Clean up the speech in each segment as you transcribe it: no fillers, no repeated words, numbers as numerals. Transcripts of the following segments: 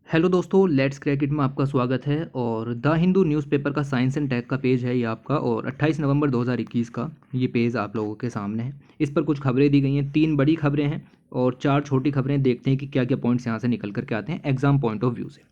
Hello दोस्तों, let's crack it में आपका स्वागत है। और द हिंदू न्यूज़पेपर का साइंस एंड टेक का पेज है ये आपका, और 28 नवंबर 2021 का ये पेज आप लोगों के सामने है। इस पर कुछ खबरें दी गई हैं, 3 बड़ी खबरें हैं और 4 छोटी खबरें। देखते हैं कि क्या क्या पॉइंट्स यहाँ से निकल करके आते हैं एग्जाम पॉइंट ऑफ व्यू से।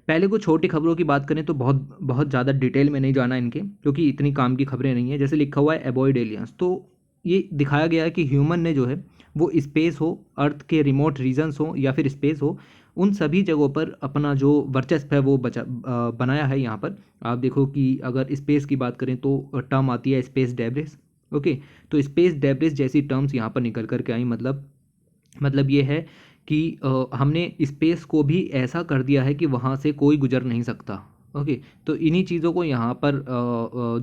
पहले कुछ छोटी खबरों की बात करें तो बहुत बहुत ज़्यादा डिटेल में नहीं जाना इनके, क्योंकि इतनी काम की खबरें नहीं है। जैसे लिखा हुआ है अवॉइड एलियंस, तो ये दिखाया गया है कि ह्यूमन ने जो है वो स्पेस हो, अर्थ के रिमोट रीजन्स हो या फिर स्पेस हो, उन सभी जगहों पर अपना जो वर्चस्व है वो बनाया है। यहाँ पर आप देखो कि अगर स्पेस की बात करें तो टर्म आती है स्पेस डेब्रिस। ओके, तो स्पेस डेब्रिस जैसी टर्म्स यहाँ पर निकल करके आई। मतलब ये है कि हमने स्पेस को भी ऐसा कर दिया है कि वहाँ से कोई गुजर नहीं सकता। ओके, तो इन्हीं चीज़ों को यहाँ पर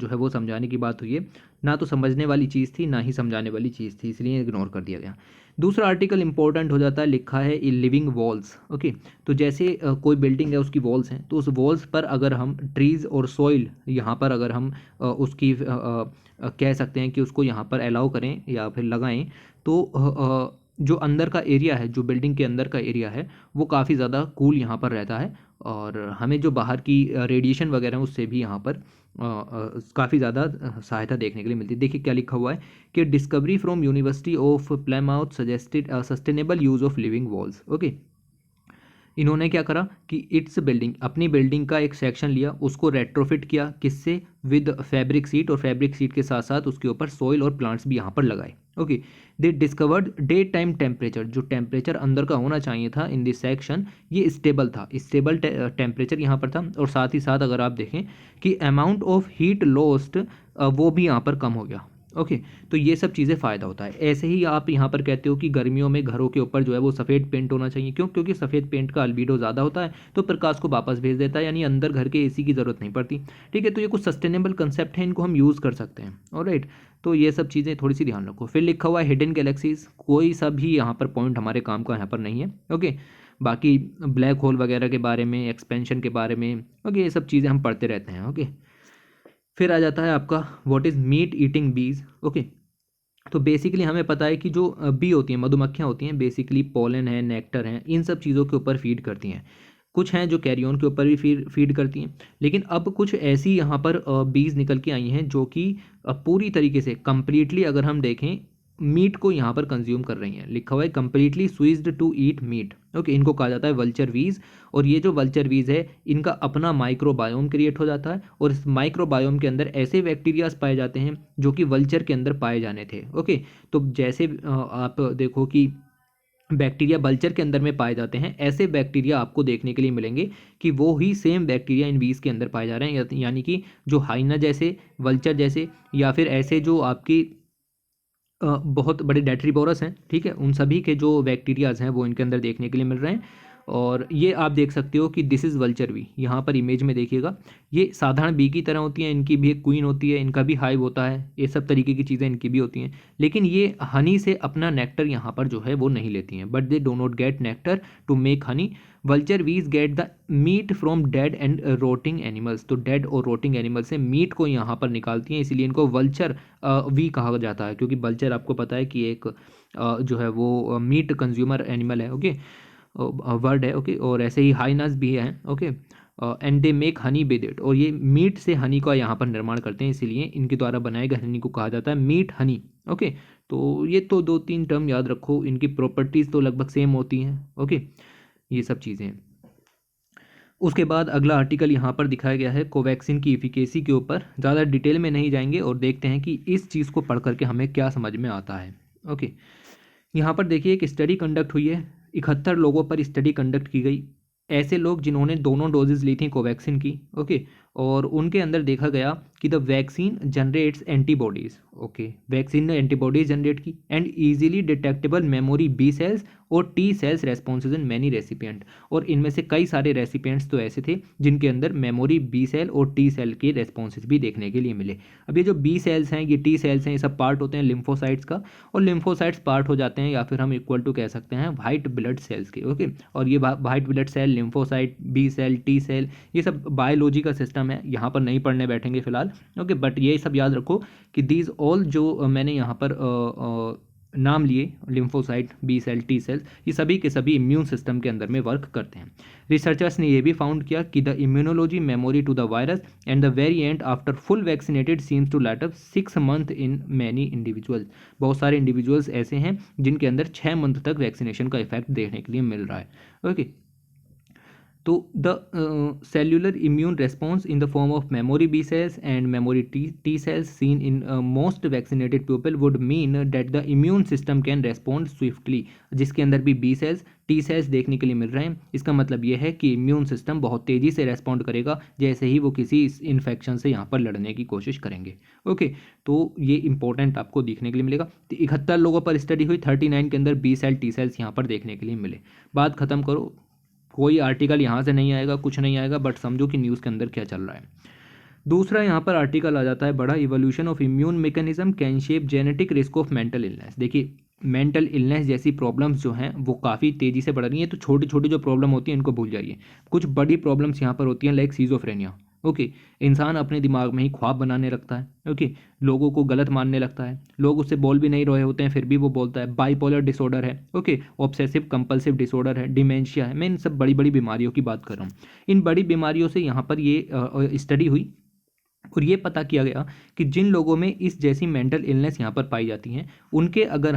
जो है वो समझाने की बात हुई है। ना तो समझने वाली चीज़ थी, ना ही समझाने वाली चीज़ थी, इसलिए इग्नोर कर दिया गया। दूसरा आर्टिकल इंपॉर्टेंट हो जाता है, लिखा है लिविंग वॉल्स। ओके, तो जैसे कोई बिल्डिंग है, उसकी वॉल्स हैं, तो उस वॉल्स पर अगर हम ट्रीज़ और सॉइल यहाँ पर अगर हम उसकी कह सकते हैं कि उसको यहाँ पर अलाउ करें या फिर लगाएं, तो जो अंदर का एरिया है, जो बिल्डिंग के अंदर का एरिया है, वो काफ़ी ज़्यादा कूल यहाँ पर रहता है। और हमें जो बाहर की रेडिएशन वगैरह है उससे भी यहाँ पर काफ़ी ज़्यादा सहायता देखने के लिए मिलती है। देखिए क्या लिखा हुआ है कि discovery from university of Plymouth suggested sustainable use of living walls. Okay, इन्होंने क्या करा कि इट्स बिल्डिंग, अपनी बिल्डिंग का एक सेक्शन लिया, उसको रेट्रोफिट किया, किससे, विद फैब्रिक सीट, और फैब्रिक सीट के साथ साथ उसके ऊपर सॉइल और प्लांट्स भी यहाँ पर लगाए। ओके, दे डिस्कवर्ड डे टाइम टेम्परेचर, जो टेम्परेचर अंदर का होना चाहिए था इन दिस सेक्शन, ये स्टेबल था, स्टेबल टेम्परेचर यहाँ पर था। और साथ ही साथ अगर आप देखें कि अमाउंट ऑफ हीट लॉस्ट वो भी यहाँ पर कम हो गया। ओके, तो ये सब चीज़ें फ़ायदा होता है। ऐसे ही आप यहाँ पर कहते हो कि गर्मियों में घरों के ऊपर जो है वो सफ़ेद पेंट होना चाहिए। क्यों? क्योंकि सफ़ेद पेंट का अल्बीडो ज़्यादा होता है, तो प्रकाश को वापस भेज देता है, यानी अंदर घर के एसी की ज़रूरत नहीं पड़ती। ठीक है, तो ये कुछ सस्टेनेबल कंसेप्ट है, इनको हम यूज़ कर सकते हैं। ऑलराइट, तो ये सब चीज़ें थोड़ी सी ध्यान रखो। फिर लिखा हुआ है हिडन गैलेक्सीज, कोई सा भी यहाँ पर पॉइंट हमारे काम का यहाँ पर नहीं है। ओके, बाकी ब्लैक होल वगैरह के बारे में, एक्सपेंशन के बारे में, ओके, ये सब चीज़ें हम पढ़ते रहते हैं। ओके, फिर आ जाता है आपका व्हाट इज़ मीट ईटिंग बीज। ओके, तो बेसिकली हमें पता है कि जो बी होती हैं, मधुमक्खियाँ होती हैं, बेसिकली पोलन है, नेक्टर हैं, इन सब चीज़ों के ऊपर फीड करती हैं। कुछ हैं जो कैरियन के ऊपर भी फीड करती हैं, लेकिन अब कुछ ऐसी यहाँ पर बीज निकल के आई हैं जो कि पूरी तरीके से कंप्लीटली अगर हम देखें मीट को यहाँ पर कंज्यूम कर रही हैं। लिखा हुआ है completely switched to eat meat. Okay, इनको कहा जाता है वल्चर वीज। और ये जो वल्चर वीज है, इनका अपना माइक्रोबायोम क्रिएट हो जाता है, और इस माइक्रोबायोम के अंदर ऐसे बैक्टीरियाज पाए जाते हैं जो कि वल्चर के अंदर पाए जाने थे। ओके, तो जैसे आप देखो कि बैक्टीरिया वल्चर के अंदर में पाए जाते हैं, ऐसे बैक्टीरिया आपको देखने के लिए मिलेंगे कि वो ही सेम बैक्टीरिया इन बीज के अंदर पाए जा रहे हैं। यानी कि जो हाइना जैसे, वल्चर जैसे, या फिर ऐसे जो आपकी बहुत बड़े डेट्रीबोरस हैं, ठीक है, उन सभी के जो बैक्टीरियाज हैं वो इनके अंदर देखने के लिए मिल रहे हैं। और ये आप देख सकते हो कि दिस इज़ वल्चर बी, यहाँ पर इमेज में देखिएगा। ये साधारण बी की तरह होती हैं, इनकी भी एक क्वीन होती है, इनका भी हाइव होता है, ये सब तरीके की चीज़ें इनकी भी होती हैं। लेकिन ये हनी से अपना नेक्टर यहाँ पर जो है वो नहीं लेती हैं, but they do not get nectar to make honey. Vulture bees get the meat from dead and rotting animals, तो डेड और रोटिंग एनिमल से मीट को यहाँ पर निकालती हैं, इसीलिए इनको वल्चर वी कहा जाता है। क्योंकि वल्चर आपको पता है कि एक जो है वो मीट कंज्यूमर एनिमल है। ओके, वर्ड है। ओके, और ऐसे ही हाइनास भी हैं। Okay, and they make Honey with it, और ये मीट से हनी का यहाँ पर निर्माण करते हैं, इसीलिए इनके द्वारा बनाए गए हनी को कहा जाता है मीट हनी। ओके, तो ये तो 2-3 टर्म याद रखो, इनकी प्रॉपर्टीज़ तो लगभग सेम होती हैं। ओके, ये सब चीज़ें। उसके बाद अगला आर्टिकल यहाँ पर दिखाया गया है कोवैक्सीन की इफिकेसी के ऊपर। ज़्यादा डिटेल में नहीं जाएंगे और देखते हैं कि इस चीज़ को पढ़ करके हमें क्या समझ में आता है। ओके, यहाँ पर देखिए एक स्टडी कंडक्ट हुई है, 71 लोगों पर स्टडी कंडक्ट की गई। ऐसे लोग जिन्होंने दोनों डोजेज ली थी कोवैक्सीन की। ओके, और उनके अंदर देखा गया कि the vaccine generates antibodies. Okay, vaccine ने एंटीबॉडीज जनरेट की and easily detectable memory B cells और T cells responses in many recipient. और इनमें से कई सारे रेसिपिएंट्स तो ऐसे थे जिनके अंदर मेमोरी बी सेल और टी सेल के रेस्पॉन्सेज भी देखने के लिए मिले। अब ये जो बी सेल्स हैं, ये टी सेल्स हैं, ये सब पार्ट होते हैं लिम्फोसाइट्स का, और लिम्फोसाइट्स पार्ट हो जाते हैं या फिर हम इक्वल टू कह सकते हैं वाइट ब्लड सेल्स के। ओके, और ये white blood cell, lymphocyte, B cell, T cell, ये सब बायोलॉजी का सिस्टम है, यहाँ पर नहीं पढ़ने बैठेंगे फिलहाल। ओके, बट ये सब याद रखो कि दीज ऑल जो मैंने यहाँ पर नाम लिए, lymphocyte, B cell, T cells, ये सभी के सभी इम्यून सिस्टम के अंदर में वर्क करते हैं। रिसर्चर्स ने ये भी फाउंड किया कि the immunology memory to the virus and the variant after full vaccinated seems to light up 6 month in many individuals. बहुत सारे इंडिविजुअल्स ऐसे हैं जिनके अंदर 6 मंथ तक वैक्सीनेशन का इफेक्ट देखने के लिए मिल रहा है। ओके, तो the cellular immune response in the form of memory B cells and memory T cells seen in most vaccinated people would mean that the immune system can respond swiftly। जिसके अंदर भी B cells T cells देखने के लिए मिल रहे हैं, इसका मतलब यह है कि इम्यून सिस्टम बहुत तेज़ी से रेस्पॉन्ड करेगा जैसे ही वो किसी इन्फेक्शन से यहाँ पर लड़ने की कोशिश करेंगे। ओके, तो ये इंपॉर्टेंट आपको देखने के लिए मिलेगा। तो 71 लोगों पर स्टडी हुई, 39 के अंदर B सेल T सेल्स यहाँ पर देखने के लिए मिले। बात खत्म करो, कोई आर्टिकल यहाँ से नहीं आएगा, कुछ नहीं आएगा, बट समझो कि न्यूज़ के अंदर क्या चल रहा है। दूसरा यहाँ पर आर्टिकल आ जाता है बड़ा, evolution of immune mechanism can shape genetic risk of mental illness. देखिए, मेंटल इलनेस जैसी प्रॉब्लम्स जो हैं वो काफ़ी तेज़ी से बढ़ रही हैं। तो छोटी छोटी जो प्रॉब्लम होती है इनको भूल जाइए, कुछ बड़ी प्रॉब्लम्स यहाँ पर होती हैं, लाइक सीजोफ्रेनिया। ओके, इंसान अपने दिमाग में ही ख्वाब बनाने लगता है। ओके, लोगों को गलत मानने लगता है, लोग उससे बोल भी नहीं रहे होते हैं फिर भी वो बोलता है। बाइपोलर डिसऑर्डर है, ओके, ऑब्सेसिव कंपल्सिव डिसऑर्डर है, डिमेंशिया है। मैं इन सब बड़ी बड़ी बीमारियों की बात कर रहा हूँ। इन बड़ी बीमारियों से यहाँ पर ये स्टडी हुई और ये पता किया गया कि जिन लोगों में इस जैसी मेंटल इलनेस यहाँ पर पाई जाती हैं, उनके अगर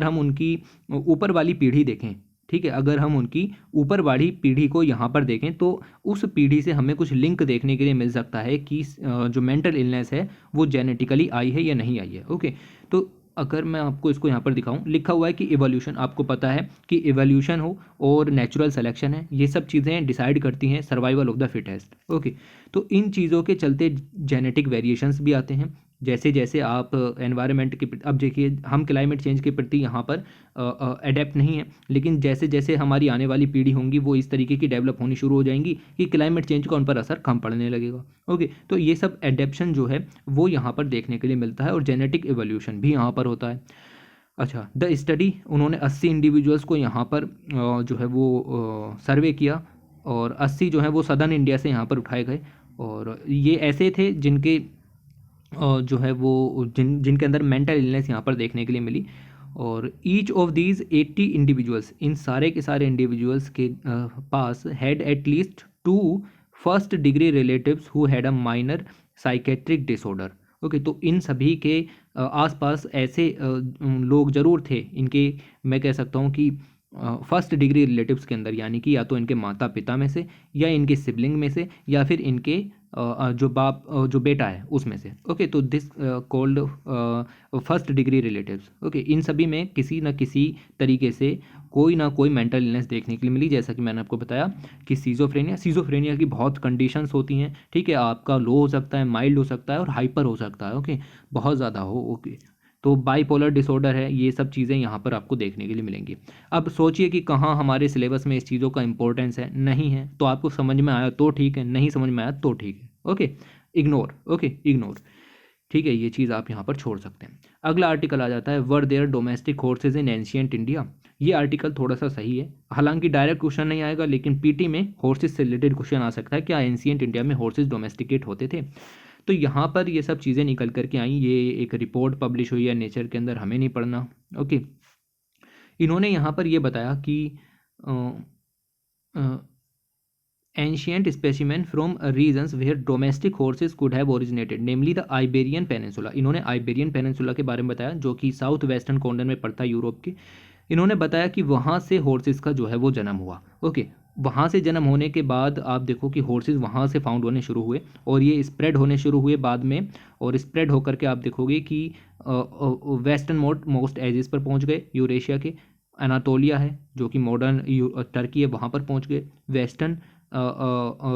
हम उनकी ऊपर वाली पीढ़ी देखें, ठीक है, अगर हम उनकी ऊपर वाली पीढ़ी को यहाँ पर देखें तो उस पीढ़ी से हमें कुछ लिंक देखने के लिए मिल सकता है कि जो मेंटल इलनेस है वो जेनेटिकली आई है या नहीं आई है। ओके, तो अगर मैं आपको इसको यहाँ पर दिखाऊं, लिखा हुआ है कि इवोल्यूशन, आपको पता है कि इवोल्यूशन हो और नेचुरल सिलेक्शन है, ये सब चीज़ें डिसाइड करती हैं survival of the fittest. Okay, तो इन चीज़ों के चलते जेनेटिक वेरिएशंस भी आते हैं। जैसे जैसे आप एनवायरनमेंट के प्रति, अब देखिए हम क्लाइमेट चेंज के प्रति यहाँ पर अडेप्ट नहीं है, लेकिन जैसे जैसे हमारी आने वाली पीढ़ी होंगी वो इस तरीके की डेवलप होनी शुरू हो जाएंगी कि क्लाइमेट चेंज का उन पर असर कम पड़ने लगेगा। ओके, तो ये सब एडेप्शन जो है वो यहाँ पर देखने के लिए मिलता है और जेनेटिक एवोल्यूशन भी यहाँ पर होता है। अच्छा, द स्टडी, उन्होंने 80 इंडिविजुअल्स को यहाँ पर जो है वो सर्वे किया और 80 जो है वो सदर्न इंडिया से यहाँ पर उठाए गए और ये ऐसे थे जिनके जो है वो जिनके अंदर मेंटल इलनेस यहाँ पर देखने के लिए मिली। और ईच ऑफ दीज 80 इंडिविजुअल्स, इन सारे के सारे इंडिविजुअल्स के पास had at least 2 first degree relatives who had a minor psychiatric disorder. Okay, तो इन सभी के आसपास ऐसे लोग ज़रूर थे, इनके मैं कह सकता हूँ कि फर्स्ट डिग्री रिलेटिव्स के अंदर, यानी कि या तो इनके माता पिता में से या इनके सिबलिंग में से या फिर इनके जो बेटा है उसमें से। ओके, तो this called first degree relatives. Okay, इन सभी में किसी न किसी तरीके से कोई ना कोई मेंटल इलनेस देखने के लिए मिली। जैसा कि मैंने आपको बताया कि सीजोफ्रेनिया की बहुत कंडीशंस होती हैं, ठीक है, आपका लो हो सकता है, माइल्ड हो सकता है और हाइपर हो सकता है। ओके, बहुत ज़्यादा हो। ओके, तो बाइपोलर डिसऑर्डर है, ये सब चीज़ें यहाँ पर आपको देखने के लिए मिलेंगी। अब सोचिए कि कहाँ हमारे सिलेबस में इस चीज़ों का इंपॉर्टेंस है, नहीं है, तो आपको समझ में आया तो ठीक है, नहीं समझ में आया तो ठीक है। Okay, ignore. ओके, इग्नोर, ठीक है, ये चीज़ आप यहाँ पर छोड़ सकते हैं। अगला आर्टिकल आ जाता है, were there domestic horse's in ancient India. ये आर्टिकल थोड़ा सा सही है, हालांकि डायरेक्ट क्वेश्चन नहीं आएगा, लेकिन पीटी में हॉर्सेज से रिलेटेड क्वेश्चन आ सकता है, क्या एंशियंट इंडिया में हॉर्सेज डोमेस्टिकेट होते थे। तो यहाँ पर ये सब चीज़ें निकल करके आई, ये एक रिपोर्ट पब्लिश हुई है नेचर के अंदर, हमें नहीं पढ़ना। ओके, इन्होंने यहाँ पर ये बताया कि ancient specimen from regions where domestic horses could have originated, namely the Iberian Peninsula। इन्होंने आइबेरियन पेनिनसुला के बारे में बताया जो कि साउथ वेस्टर्न कॉर्नर में पड़ता है यूरोप के। इन्होंने बताया कि वहाँ से हॉर्सेस का जो है वो जन्म हुआ। ओके, वहाँ से जन्म होने के बाद आप देखो कि हॉर्सेस वहाँ से फाउंड होने शुरू हुए और ये स्प्रेड होने शुरू हुए बाद में, और स्प्रेड होकर के आप देखोगे कि वेस्टर्न मोस्ट एजेस पर पहुँच गए, यूरेशिया के अनातोलिया है जो कि मॉडर्न टर्की है वहाँ पर पहुँच गए, वेस्टर्न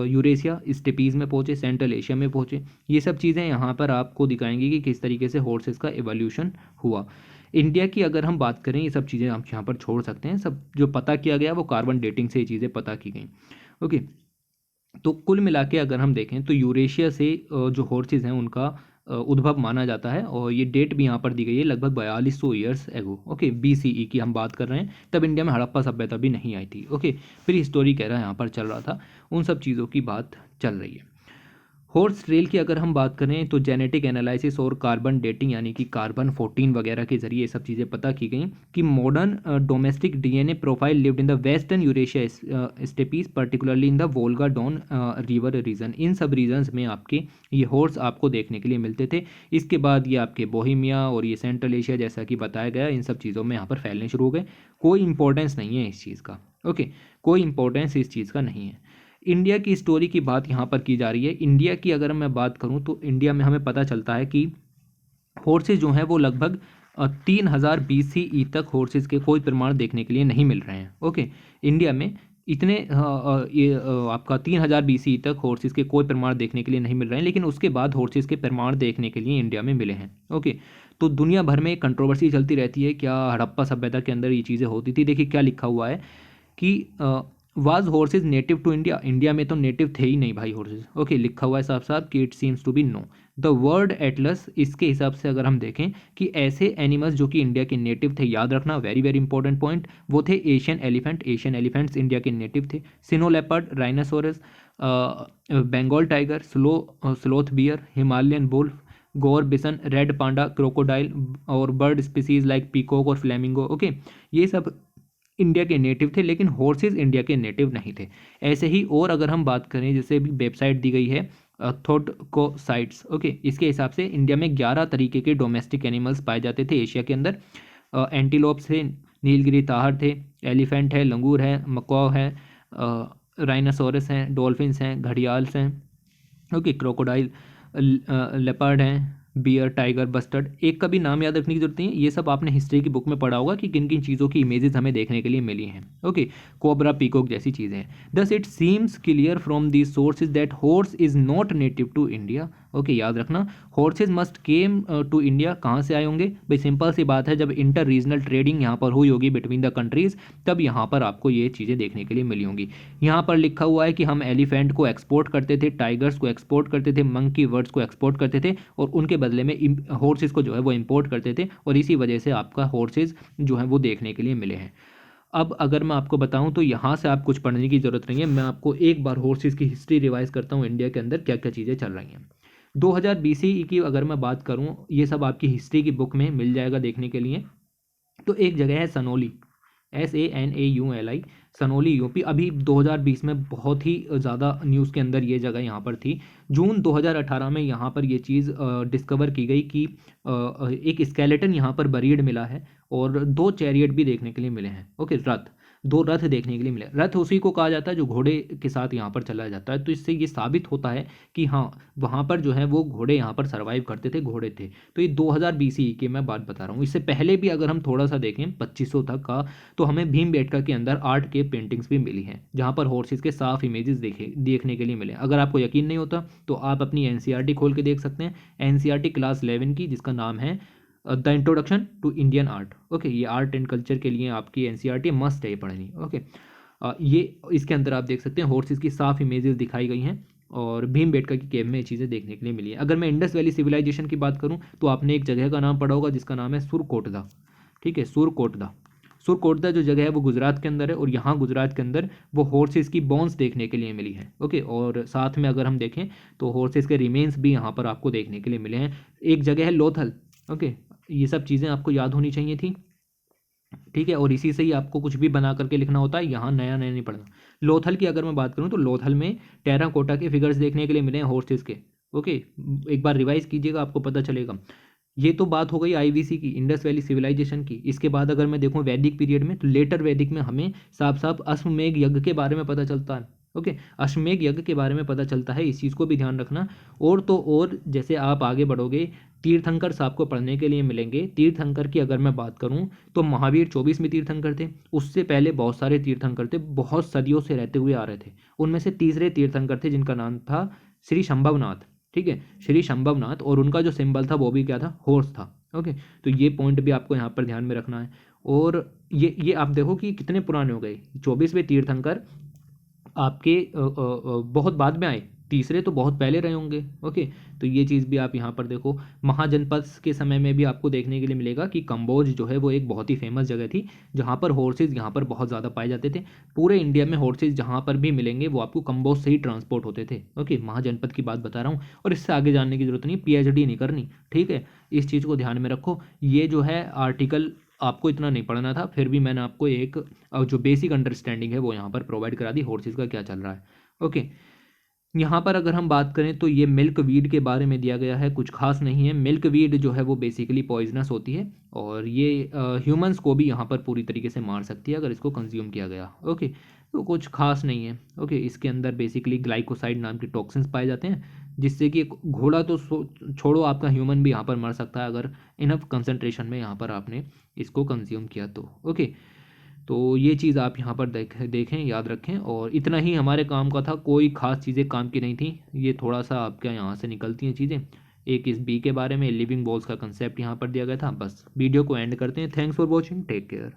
यूरेशिया स्टेपीज़ में पहुँचे, सेंट्रल एशिया में पहुँचे। ये सब चीज़ें यहाँ पर आपको दिखाएंगी कि किस तरीके से हॉर्सेस का एवोल्यूशन हुआ। इंडिया की अगर हम बात करें, ये सब चीज़ें आप यहाँ पर छोड़ सकते हैं, सब जो पता किया गया वो कार्बन डेटिंग से ये चीज़ें पता की गई। ओके, तो कुल मिला के अगर हम देखें तो यूरेशिया से जो हॉर्सेस हैं उनका उद्भव माना जाता है और ये डेट भी यहाँ पर दी गई है लगभग 4200 ईयर्स एगो। ओके, BCE की हम बात कर रहे हैं, तब इंडिया में हड़प्पा सभ्यता भी नहीं आई थी। ओके, फिर हिस्टोरी कह रहा है यहाँ पर चल रहा था, उन सब चीज़ों की बात चल रही है। हॉर्स ट्रेल की अगर हम बात करें तो जेनेटिक एनालिसिस और कार्बन डेटिंग यानी कि कार्बन 14 वगैरह के जरिए ये सब चीज़ें पता की गई कि modern domestic DNA profile lived in the western Eurasia steppes particularly in the Volga Don river region. इन सब रीजन्स में आपके ये हॉर्स आपको देखने के लिए मिलते थे। इसके बाद ये आपके बोहिमिया और ये सेंट्रल एशिया जैसा कि बताया गया इन सब चीज़ों में यहाँ पर फैलने शुरू हो गए। कोई इंपॉर्टेंस नहीं है इस चीज़ का, ओके, कोई इंपॉर्टेंस इस चीज़ का नहीं है। इंडिया की स्टोरी की बात यहाँ पर की जा रही है। इंडिया की अगर मैं बात करूँ तो इंडिया में हमें पता चलता है कि हॉर्सेज जो हैं वो लगभग 3000 BCE तक हॉर्सेज के कोई प्रमाण देखने के लिए नहीं मिल रहे हैं। ओके, इंडिया में इतने आपका 3000 BCE तक हॉर्सेज के कोई प्रमाण देखने के लिए नहीं मिल रहे हैं, लेकिन उसके बाद हॉर्सेज के प्रमाण देखने के लिए इंडिया में मिले हैं। ओके, तो दुनिया भर में कंट्रोवर्सी चलती रहती है क्या हड़प्पा सभ्यता के अंदर ये चीज़ें होती थी। देखिए क्या लिखा हुआ है कि was horses native to India. India में तो नेटिव थे ही नहीं भाई हॉर्सेज। ओके, लिखा हुआ है साफ साफ कि it seems to be no. The word atlas इसके हिसाब से अगर हम देखें कि ऐसे एनिमल्स जो कि इंडिया के नेटिव थे, याद रखना वेरी वेरी इंपॉर्टेंट पॉइंट, वो थे Asian elephant. Asian elephants India के नेटिव थे। Snow leopard, rhinoceros, Bengal tiger, sloth bear, Himalayan wolf, gaur bison, red panda, crocodile और बर्ड स्पीसीज लाइक पीकॉक और फ्लेमिंगो। ओके, ये सब इंडिया के नेटिव थे, लेकिन हॉर्सेज इंडिया के नेटिव नहीं थे। ऐसे ही और अगर हम बात करें, जैसे भी वेबसाइट दी गई है थोडकोसाइट्स, ओके, इसके हिसाब से इंडिया में 11 तरीके के डोमेस्टिक एनिमल्स पाए जाते थे एशिया के अंदर। एंटीलोप्स थे, नीलगिरी ताहर थे, एलिफेंट है, लंगूर है, मकॉ है, राइनासोरस हैं, डॉल्फिन्स हैं, घड़ियाल्स हैं, ओके, क्रोकोडाइल, लेपर्ड हैं, बियर, टाइगर, बस्टर्ड। एक का भी नाम याद रखने की जरूरत नहीं है, ये सब आपने हिस्ट्री की बुक में पढ़ा होगा कि किन किन चीज़ों की इमेजेस हमें देखने के लिए मिली हैं। ओके, कोबरा, पीकॉक जैसी चीज़ें हैं। Thus it seems clear from these sources that horse is not native to India. Okay, याद रखना horses must came to India. कहाँ से आए होंगे भाई? सिंपल सी बात है, जब इंटर रीजनल ट्रेडिंग यहाँ पर हुई होगी बिटवीन द कंट्रीज, तब यहाँ पर आपको ये चीज़ें देखने के लिए मिली होंगी। यहाँ पर लिखा हुआ है कि हम एलिफेंट को एक्सपोर्ट करते थे, टाइगर्स को एक्सपोर्ट करते थे, मंकी वर्ड्स को एक्सपोर्ट करते थे, और उनके बदले में हॉर्सेज को जो है वो इम्पोर्ट करते थे, और इसी वजह से आपका हॉर्सेज जो है वो देखने के लिए मिले हैं। अब अगर मैं आपको बताऊं तो यहाँ से आप कुछ पढ़ने की ज़रूरत नहीं है, मैं आपको एक बार हॉर्सेज की हिस्ट्री रिवाइज करता हूँ, इंडिया के अंदर क्या क्या चीज़ें चल रही हैं। 2000 BCE की अगर मैं बात करूं, ये सब आपकी हिस्ट्री की बुक में मिल जाएगा देखने के लिए। तो एक जगह है सनोली, SANAULI, सनोली यूपी। अभी 2020 में बहुत ही ज़्यादा न्यूज़ के अंदर ये जगह यहाँ पर थी। जून 2018 में यहाँ पर ये चीज़ डिस्कवर की गई कि एक स्केलेटन यहाँ पर बरीड मिला है, और 2 चैरियट भी देखने के लिए मिले हैं। ओके, रथ, 2 रथ देखने के लिए मिले। रथ उसी को कहा जाता है जो घोड़े के साथ यहाँ पर चला जाता है। तो इससे ये साबित होता है कि हाँ, वहाँ पर जो है वो घोड़े यहाँ पर सर्वाइव करते थे, घोड़े थे। तो ये 2000 BCE की मैं बात बता रहा हूँ। इससे पहले भी अगर हम थोड़ा सा देखें 2500 तक का, तो हमें भीमबेटका के अंदर आर्ट के पेंटिंग्स भी मिली हैं, जहाँ पर हॉर्सेस के साफ इमेजेस देखने के लिए मिले। अगर आपको यकीन नहीं होता तो आप अपनी NCERT खोल के देख सकते हैं, NCERT क्लास 11 की, जिसका नाम है the introduction to Indian art. Okay, ये आर्ट एंड कल्चर के लिए आपकी NCERT मस्ट है पढ़नी। ओके, ये इसके अंदर आप देख सकते हैं हॉर्सेस की साफ इमेजेस दिखाई गई हैं, और भीमबेटका की केव में ये चीज़ें देखने के लिए मिली है। अगर मैं इंडस वैली सिविलाइजेशन की बात करूं तो आपने एक जगह का नाम पढ़ा होगा जिसका नाम है सुरकोटदा। ठीक है, सुरकोटदा। सुरकोटदा जो जगह है वो गुजरात के अंदर है, और यहाँ गुजरात के अंदर वो हॉर्सेस की बोन्स देखने के लिए मिली है। ओके, और साथ में अगर हम देखें तो हॉर्सेस के रिमेन्स भी यहाँ पर आपको देखने के लिए मिले हैं। एक जगह है लोथल। ओके, ये सब चीज़ें आपको याद होनी चाहिए थी। ठीक है, और इसी से ही आपको कुछ भी बना करके लिखना होता है, यहाँ नया नया नहीं पढ़ना। लोथल की अगर मैं बात करूँ तो लोथल में टेराकोटा के फिगर्स देखने के लिए मिले हैं हॉर्सेस के। ओके, एक बार रिवाइज कीजिएगा, आपको पता चलेगा। ये तो बात हो गई IVC की, इंडस वैली सिविलाइजेशन की। इसके बाद अगर मैं देखूँ वैदिक पीरियड में, तो लेटर वैदिक में हमें साफ साफ अश्वमेध यज्ञ के बारे में पता चलता है। ओके, अश्वमेध यज्ञ के बारे में पता चलता है, इस चीज़ को भी ध्यान रखना। और तो और जैसे आप आगे बढ़ोगे, तीर्थंकर आपको पढ़ने के लिए मिलेंगे। तीर्थंकर की अगर मैं बात करूं तो महावीर 24वें तीर्थंकर थे। उससे पहले बहुत सारे तीर्थंकर थे, बहुत सदियों से रहते हुए आ रहे थे। उनमें से तीसरे तीर्थंकर थे जिनका नाम था श्री शंभवनाथ। ठीक है, श्री शंभवनाथ, और उनका जो सिंबल था वो भी क्या था? हॉर्स था। ओके, तो ये पॉइंट भी आपको यहाँ पर ध्यान में रखना है। और ये आप देखो कि कितने पुराने हो गए। 24वें तीर्थंकर आपके बहुत बाद में आए, तीसरे तो बहुत पहले रहे होंगे। ओके, तो ये चीज़ भी आप यहाँ पर देखो। महाजनपद के समय में भी आपको देखने के लिए मिलेगा कि कंबोज जो है वो एक बहुत ही फेमस जगह थी, जहाँ पर हॉर्सेज यहाँ पर बहुत ज़्यादा पाए जाते थे। पूरे इंडिया में हॉर्सेज जहाँ पर भी मिलेंगे वो आपको कंबोज से ही ट्रांसपोर्ट होते थे। ओके, महाजनपद की बात बता रहा हूँ, और इससे आगे जानने की जरूरत नहीं, PhD नहीं करनी, ठीक है। इस चीज़ को ध्यान में रखो। ये जो है आर्टिकल आपको इतना नहीं पढ़ना था, फिर भी मैंने आपको एक जो बेसिक अंडरस्टैंडिंग है वो यहाँ पर प्रोवाइड करा दी, हॉर्सेज का क्या चल रहा है। ओके, यहाँ पर अगर हम बात करें तो ये मिल्क वीड के बारे में दिया गया है, कुछ खास नहीं है। मिल्क वीड जो है वो बेसिकली पॉइजनस होती है, और ये ह्यूमंस को भी यहाँ पर पूरी तरीके से मार सकती है अगर इसको कंज्यूम किया गया। ओके, तो कुछ खास नहीं है। ओके, इसके अंदर बेसिकली ग्लाइकोसाइड नाम के टॉक्सिन्स पाए जाते हैं, जिससे कि एक घोड़ा तो छोड़ो, आपका ह्यूमन भी यहाँ पर मर सकता है अगर इनफ कंसनट्रेशन में यहाँ पर आपने इसको कंज्यूम किया तो। ओके, तो ये चीज़ आप यहाँ पर देखें, याद रखें। और इतना ही हमारे काम का था, कोई ख़ास चीज़ें काम की नहीं थी। ये थोड़ा सा आपके यहाँ से निकलती हैं चीज़ें। एक इस बी के बारे में लिविंग बॉल्स का कंसेप्ट यहाँ पर दिया गया था। बस वीडियो को एंड करते हैं। Thanks for watching, take care.